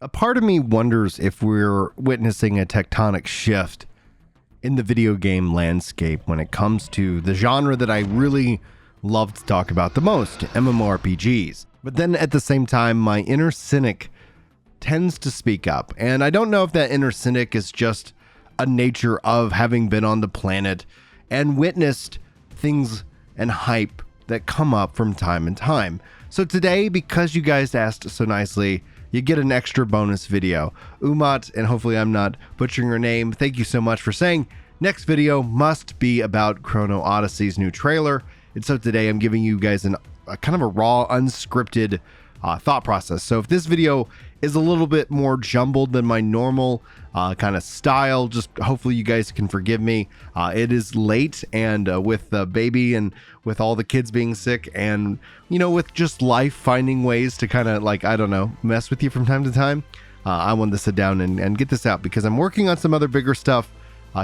A part of me wonders if we're witnessing a tectonic shift in the video game landscape when it comes to the genre that I really love to talk about the most, MMORPGs. But then at the same time, my inner cynic tends to speak up. And I don't know if that inner cynic is just a nature of having been on the planet and witnessed things and hype that come up from time and time. So today, because you guys asked so nicely, you get an extra bonus video. Umat, and hopefully I'm not butchering her name, thank you so much for saying next video must be about Chrono Odyssey's new trailer. And so today I'm giving you guys a kind of a raw, unscripted thought process. So if this video is a little bit more jumbled than my normal kind of style, just hopefully you guys can forgive me. It is late, and with the baby and with all the kids being sick, and you know, with just life finding ways to kind of, like, I don't know, mess with you from time to time, I wanted to sit down and get this out because I'm working on some other bigger stuff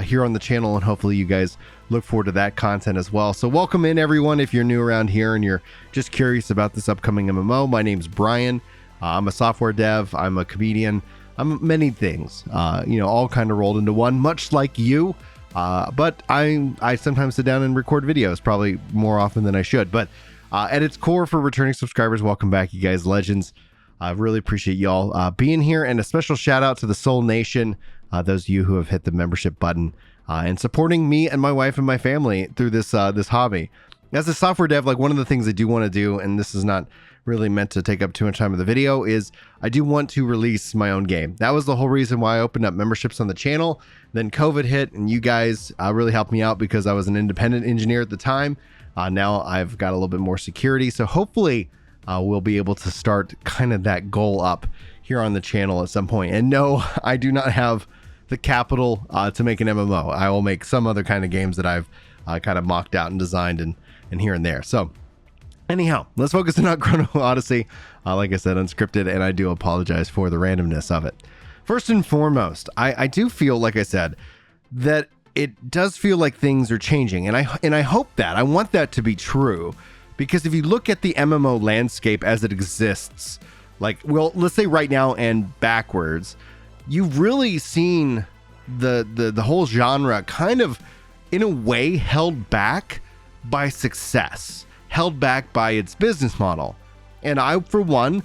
here on the channel, and hopefully you guys look forward to that content as well. So welcome in everyone. If you're new around here and you're just curious about this upcoming MMO, my name's Brian. I'm a software dev, I'm a comedian, I'm many things, you know, all kind of rolled into one, much like you. But I sometimes sit down and record videos, probably more often than I should. But at its core, for returning subscribers, welcome back, you guys, legends. I really appreciate y'all being here, and a special shout out to the Soul Nation, those of you who have hit the membership button and supporting me and my wife and my family through this this hobby. As a software dev, like, one of the things I do want to do, and this is not really meant to take up too much time of the video, is I do want to release my own game. That was the whole reason why I opened up memberships on the channel. Then COVID hit, and you guys really helped me out because I was an independent engineer at the time. Now I've got a little bit more security, so hopefully we'll be able to start kind of that goal up here on the channel at some point. And no, I do not have the capital to make an MMO. I will make some other kind of games that I've kind of mocked out and designed and here and there. So anyhow, let's focus on Chrono Odyssey. Like I said, unscripted, and I do apologize for the randomness of it. First and foremost, I do feel, like I said, that it does feel like things are changing, and I hope that. I want that to be true, because if you look at the MMO landscape as it exists, like, well, let's say right now and backwards, you've really seen the whole genre kind of, in a way, held back by success, held back by its business model. And I, for one,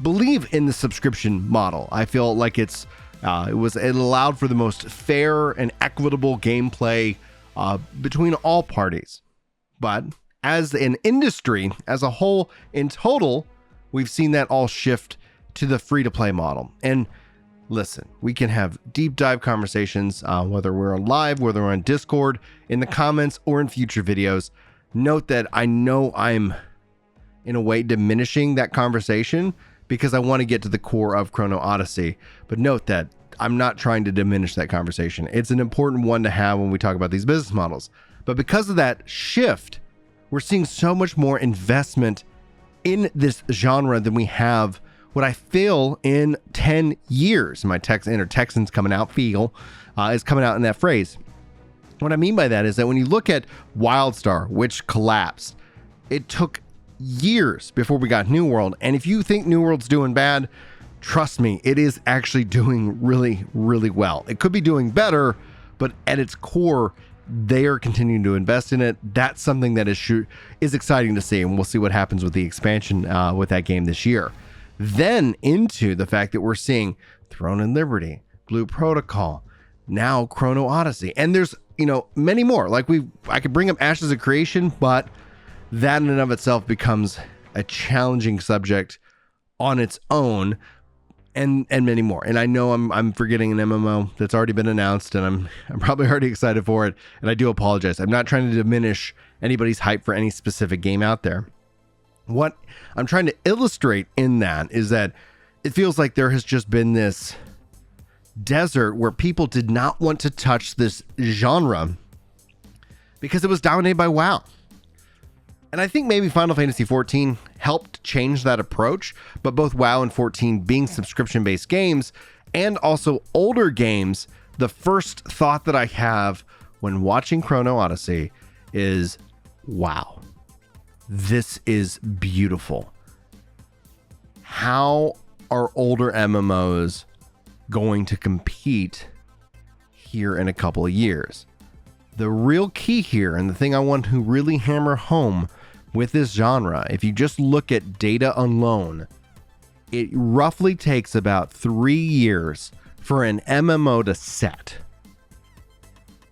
believe in the subscription model. I feel like it allowed for the most fair and equitable gameplay between all parties. But as an industry, as a whole, in total, we've seen that all shift to the free-to-play model. And listen, we can have deep dive conversations, whether we're on live, whether we're on Discord, in the comments, or in future videos. Note that I know I'm, in a way, diminishing that conversation because I want to get to the core of Chrono Odyssey. But note that I'm not trying to diminish that conversation. It's an important one to have when we talk about these business models. But because of that shift, we're seeing so much more investment in this genre than we have, what I feel, in 10 years. My inner Texan's coming out, is coming out in that phrase. What I mean by that is that when you look at WildStar, which collapsed, it took years before we got New World. And if you think New World's doing bad, trust me, it is actually doing really, really well. It could be doing better, but at its core, they are continuing to invest in it. That's something that is exciting to see, and we'll see what happens with the expansion with that game this year. Then into the fact that we're seeing Throne and Liberty, Blue Protocol, now Chrono Odyssey, and there's, you know, many more. Like, I could bring up Ashes of Creation, but that in and of itself becomes a challenging subject on its own, and many more. And I know I'm forgetting an MMO that's already been announced, and I'm probably already excited for it, and I do apologize. I'm not trying to diminish anybody's hype for any specific game out there. What I'm trying to illustrate in that is that it feels like there has just been this desert where people did not want to touch this genre because it was dominated by WoW. And I think maybe Final Fantasy XIV helped change that approach, but both WoW and 14 being subscription-based games, and also older games, the first thought that I have when watching Chrono Odyssey is, wow, this is beautiful. How are older MMOs going to compete here in a couple of years? The real key here, and the thing I want to really hammer home with this genre, if you just look at data alone, it roughly takes about 3 years for an MMO to set.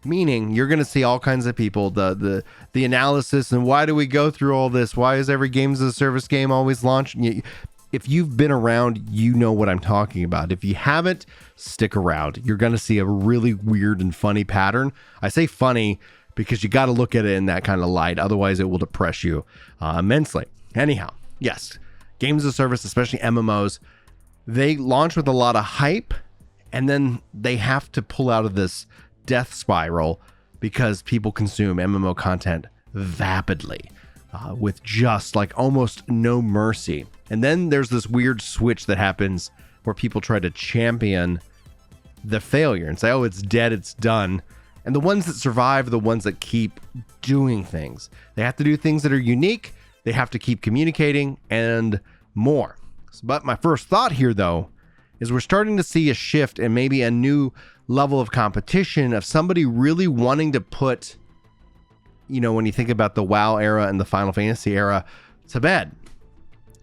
Meaning you're going to see all kinds of people, the analysis, and why do we go through all this? Why is every games as a service game always launching? If you've been around, you know what I'm talking about. If you haven't, stick around. You're going to see a really weird and funny pattern. I say funny because you got to look at it in that kind of light. Otherwise, it will depress you immensely. Anyhow, yes, games as a service, especially MMOs, they launch with a lot of hype, and then they have to pull out of this death spiral because people consume MMO content vapidly with just like almost no mercy. And then there's this weird switch that happens where people try to champion the failure and say, oh, it's dead, it's done. And the ones that survive are the ones that keep doing things. They have to do things that are unique. They have to keep communicating and more. But my first thought here, though, is we're starting to see a shift and maybe a new level of competition of somebody really wanting to put, you know, when you think about the WoW era and the Final Fantasy era, to bed.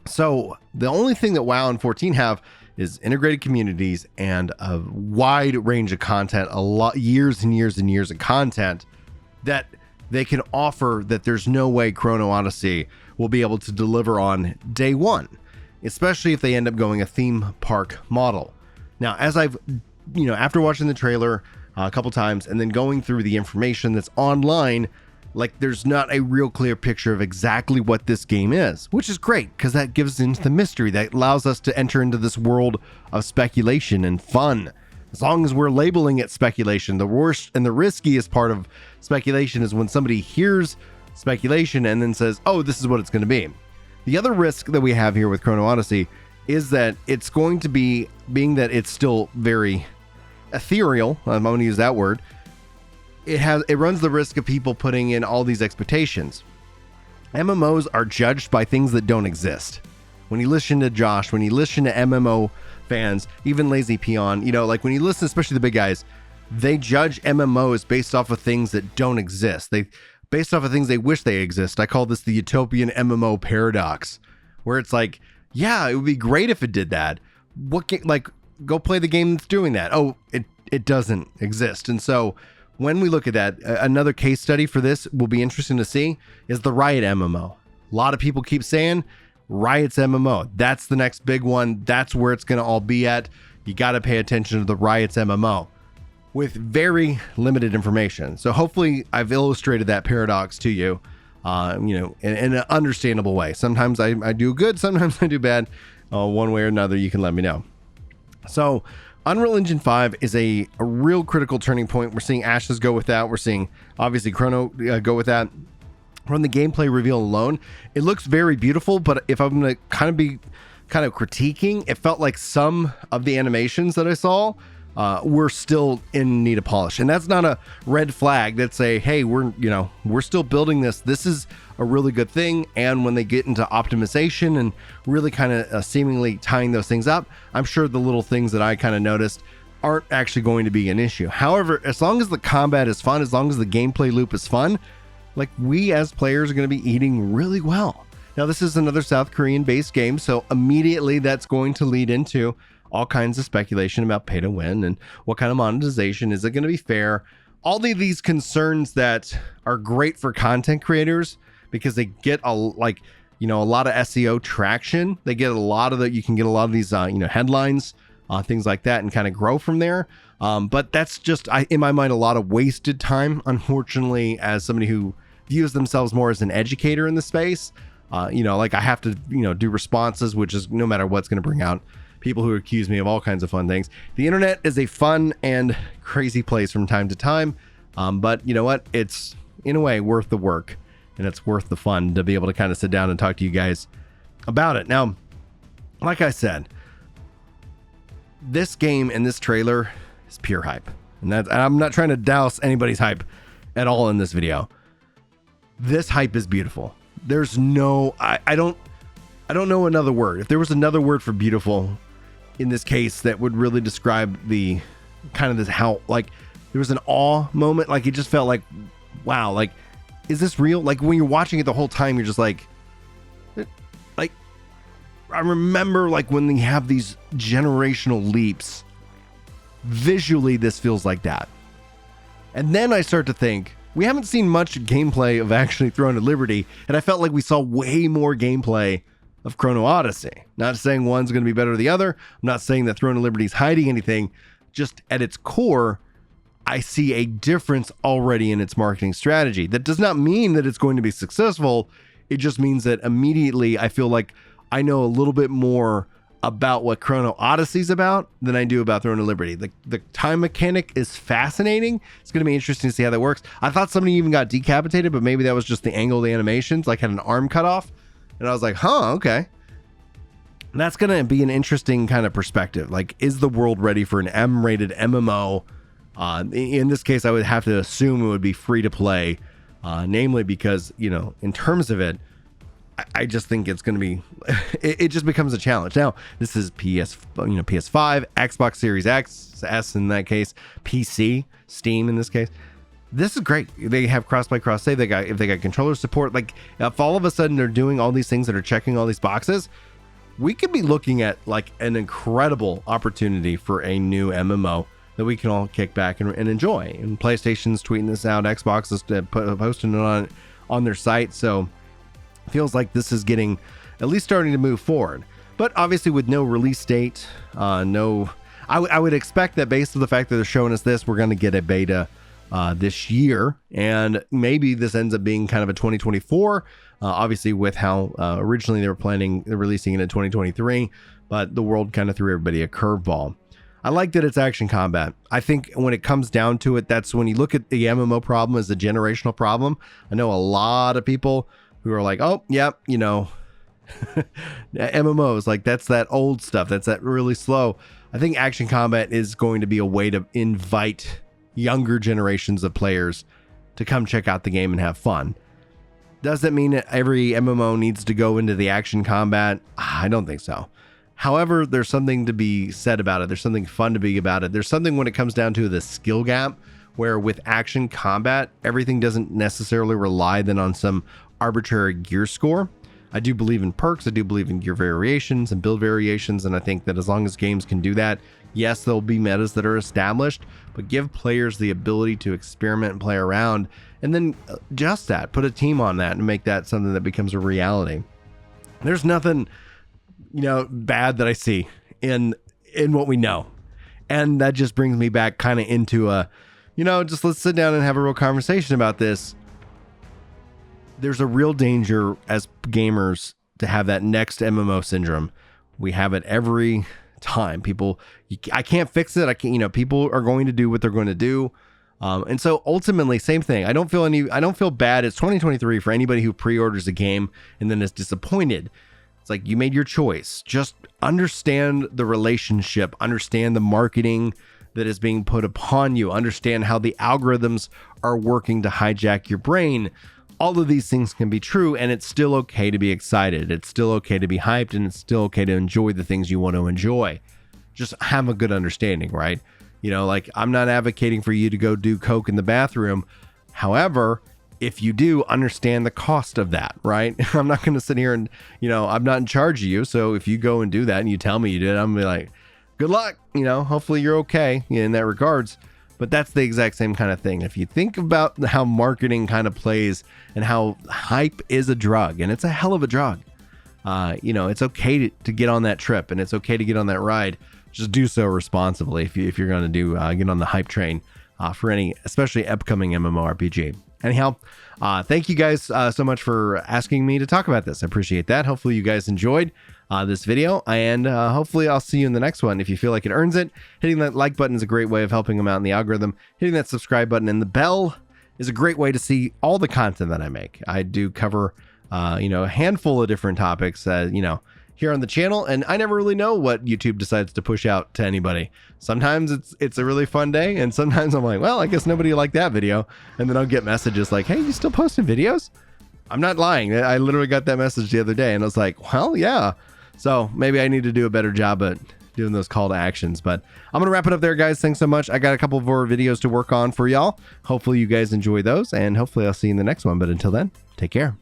So the only thing that WoW and 14 have is integrated communities and a wide range of content, a lot, years and years and years of content that they can offer that there's no way Chrono Odyssey will be able to deliver on day one, especially if they end up going a theme park model. Now, as I've, after watching the trailer a couple times and then going through the information that's online, like there's not a real clear picture of exactly what this game is, which is great because that gives into the mystery. That allows us to enter into this world of speculation and fun. As long as we're labeling it speculation, the worst and the riskiest part of speculation is when somebody hears speculation and then says, oh, this is what it's going to be. The other risk that we have here with Chrono Odyssey is that it's going to be, being that it's still very ethereal, I'm going to use that word, it runs the risk of people putting in all these expectations. MMOs are judged by things that don't exist. When you listen to Josh, when you listen to MMO fans, even Lazy Peon, like when you listen, especially the big guys, they judge MMOs based off of things that don't exist. Based off of things they wish they exist. I call this the utopian MMO paradox, where it's like, yeah, it would be great if it did that. Go play the game that's doing that. Oh, it doesn't exist. And so when we look at that, another case study for this will be interesting to see is the Riot MMO. A lot of people keep saying Riot's MMO. That's the next big one. That's where it's going to all be at. You got to pay attention to the Riot's MMO with very limited information. So hopefully I've illustrated that paradox to you, in an understandable way. Sometimes I do good, sometimes I do bad. One way or another, you can let me know. So Unreal Engine 5 is a real critical turning point. We're seeing Ashes go with that. We're seeing, obviously, Chrono go with that. From the gameplay reveal alone, it looks very beautiful, but if I'm going to be critiquing, it felt like some of the animations that I saw we're still in need of polish. And that's not a red flag. That's a, hey, we're still building this. This is a really good thing. And when they get into optimization and really seemingly tying those things up, I'm sure the little things that I noticed aren't actually going to be an issue. However, as long as the combat is fun, as long as the gameplay loop is fun, like we as players are going to be eating really well. Now, this is another South Korean based game. So immediately that's going to lead into all kinds of speculation about pay to win and what kind of monetization. Is it going to be fair? All of these concerns that are great for content creators because they get a lot of SEO traction. They get a lot of you can get a lot of these, headlines, things like that, and grow from there. But that's just, in my mind, a lot of wasted time. Unfortunately, as somebody who views themselves more as an educator in the space, I have to, do responses, which is no matter what's going to bring out people who accuse me of all kinds of fun things. The internet is a fun and crazy place from time to time. But you know what? It's in a way worth the work, and it's worth the fun to be able to sit down and talk to you guys about it. Now, like I said, this game and this trailer is pure hype. And I'm not trying to douse anybody's hype at all in this video. This hype is beautiful. There's no, I don't know another word. If there was another word for beautiful, in this case that would really describe the kind of this, how like there was an awe moment. Like it just felt like, wow, like, is this real? Like when you're watching it the whole time, you're just like I remember like when they have these generational leaps, visually this feels like that. And then I start to think, we haven't seen much gameplay of actually Throne of Liberty, and I felt like we saw way more gameplay of Chrono Odyssey. Not saying one's going to be better than the other. I'm not saying that Throne of Liberty is hiding anything. Just at its core, I see a difference already in its marketing strategy. That does not mean that it's going to be successful. It just means that immediately I feel like I know a little bit more about what Chrono Odyssey is about than I do about Throne of Liberty. The time mechanic is fascinating. It's going to be interesting to see how that works. I thought somebody even got decapitated, but maybe that was just the angle of the animations, like had an arm cut off. And I was like, huh, okay. And that's going to be an interesting kind of perspective. Like, is the world ready for an M-rated MMO? In this case, I would have to assume it would be free to play, namely because, you know, in terms of it, I just think it's going to be, it just becomes a challenge. Now, this is PS5, Xbox Series X, S in that case, PC, Steam in this case. This is great. They have cross-play, cross-save. If they got controller support, like if all of a sudden they're doing all these things that are checking all these boxes, we could be looking at like an incredible opportunity for a new MMO that we can all kick back and enjoy. And PlayStation's tweeting this out, Xbox is posting it on their site. So feels like this is getting at least starting to move forward, but obviously with no release date, I would expect that based on the fact that they're showing us this, we're going to get a beta this year, and maybe this ends up being kind of a 2024, obviously with how originally they were planning releasing it in 2023, but the world kind of threw everybody a curveball. I like that it's action combat. I think when it comes down to it, that's when you look at the MMO problem as a generational problem. I know a lot of people who are like, oh, yeah, you know, MMOs, like that's that old stuff. That's that really slow. I think action combat is going to be a way to invite younger generations of players to come check out the game and have fun. Does that mean that every MMO needs to go into the action combat? I don't think so. However, there's something to be said about it. There's something fun to be about it. There's something when it comes down to the skill gap, where with action combat, everything doesn't necessarily rely then on some arbitrary gear score. I do believe in perks. I do believe in gear variations and build variations. And I think that as long as games can do that, yes, there'll be metas that are established, but give players the ability to experiment and play around, and then just that, put a team on that and make that something that becomes a reality. There's nothing, you know, bad that I see in what we know. And that just brings me back kind of into a, you know, just let's sit down and have a real conversation about this. There's a real danger as gamers to have that next MMO syndrome. We have it every time. People, I can't fix it. I can't, you know, people are going to do what they're going to do. And so ultimately, same thing. I don't feel bad. It's 2023 for anybody who pre-orders a game and then is disappointed. It's like, you made your choice. Just understand the relationship, understand the marketing that is being put upon you, understand how the algorithms are working to hijack your brain. All of these things can be true, and it's still okay to be excited. It's still okay to be hyped, and it's still okay to enjoy the things you want to enjoy. Just have a good understanding, right? You know, like, I'm not advocating for you to go do coke in the bathroom. However, if you do, understand the cost of that, right? I'm not going to sit here and, you know, I'm not in charge of you. So if you go and do that and you tell me you did, I'm going to be like, good luck. You know, hopefully you're okay in that regards. But that's the exact same kind of thing. If you think about how marketing kind of plays and how hype is a drug, and it's a hell of a drug, you know, it's okay to get on that trip, and it's okay to get on that ride. Just do so responsibly if you're going to do get on the hype train for any, especially upcoming MMORPG. Anyhow, thank you guys so much for asking me to talk about this. I appreciate that. Hopefully you guys enjoyed this video, and hopefully I'll see you in the next one. If you feel like it earns it, hitting that like button is a great way of helping them out in the algorithm. Hitting that subscribe button and the bell is a great way to see all the content that I make. I do cover, you know, a handful of different topics, you know, here on the channel, and I never really know what YouTube decides to push out to anybody. Sometimes it's a really fun day, and sometimes I'm like, well, I guess nobody liked that video, and then I'll get messages like, hey, you still posting videos? I'm not lying. I literally got that message the other day, and I was like, well, yeah. So maybe I need to do a better job at doing those call to actions. But I'm going to wrap it up there, guys. Thanks so much. I got a couple more videos to work on for y'all. Hopefully you guys enjoy those, and hopefully I'll see you in the next one. But until then, take care.